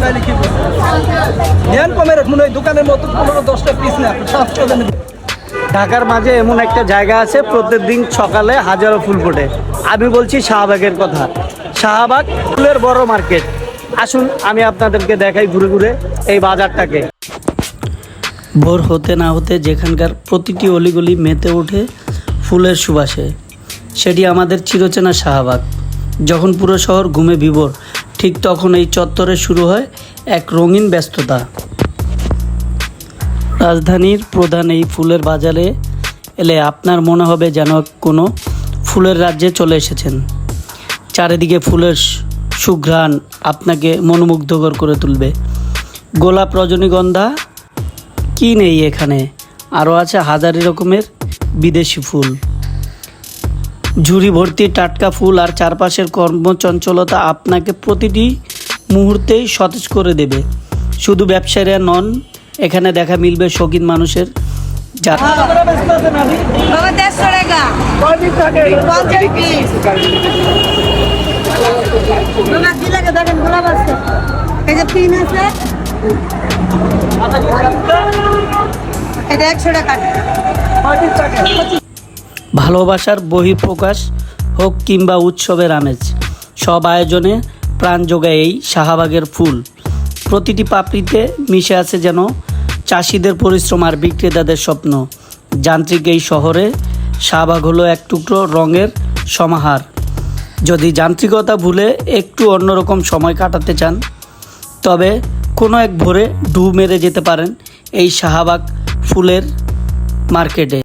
তাহলে কি নেন কমে রাখুন, ওই দোকানের মতো 15-10টা পিস না 700 দেন। ঢাকার মাঝে এমন একটা জায়গা আছে প্রত্যেকদিন সকালে হাজারো ফুল ফোটে। আমি বলছি শাহবাগের কথা। শাহবাগ ফুলের বড় মার্কেট। আসুন আমি আপনাদেরকে দেখাই ঘুরে ঘুরে এই বাজারটাকে। ভোর হতে না হতে যেখানকার প্রতিটি অলিগলি মেতে ওঠে ফুলের সুবাসে, সেটি আমাদের চিরচেনা শাহবাগ। যখন পুরো শহর ঘুমে বিভোর, ঠিক তখন এই চত্বরে শুরু হয় এক রঙিন ব্যস্ততা। রাজধানীর প্রধান এই ফুলের বাজারে এলে আপনার মনে হবে যেন কোনো ফুলের রাজ্যে চলে এসেছেন। চারিদিকে ফুলের সুঘ্রাণ আপনাকে মনোমুগ্ধকর করে তুলবে। গোলাপ, রজনীগন্ধা, কি নেই এখানে, আরও আছে হাজারি রকমের বিদেশি ফুল। ঝুড়ি ভর্তি টাটকা ফুল আর চারপাশের কর্মচঞ্চলতা আপনাকে প্রতিটি মুহূর্তেই সতেজ করে দেবে। শুধু ব্যবসায়ীরা নন, এখানে দেখা মিলবে শৌখিন মানুষের যারা ভালোবাসার বহিঃপ্রকাশ হোক কিংবা উৎসবের আমেজ, সব আয়োজনে প্রাণ যোগায় এই শাহবাগের ফুল। প্রতিটি পাপড়িতে মিশে আছে যেন চাষিদের পরিশ্রম আর বিক্রেতাদের স্বপ্ন। যান্ত্রিক এই শহরে শাহবাগ হলো এক টুকরো রঙের সমাহার। যদি যান্ত্রিকতা ভুলে একটু অন্যরকম সময় কাটাতে চান, তবে কোনো এক ভোরে ঢু মেরে যেতে পারেন এই শাহবাগ ফুলের মার্কেটে।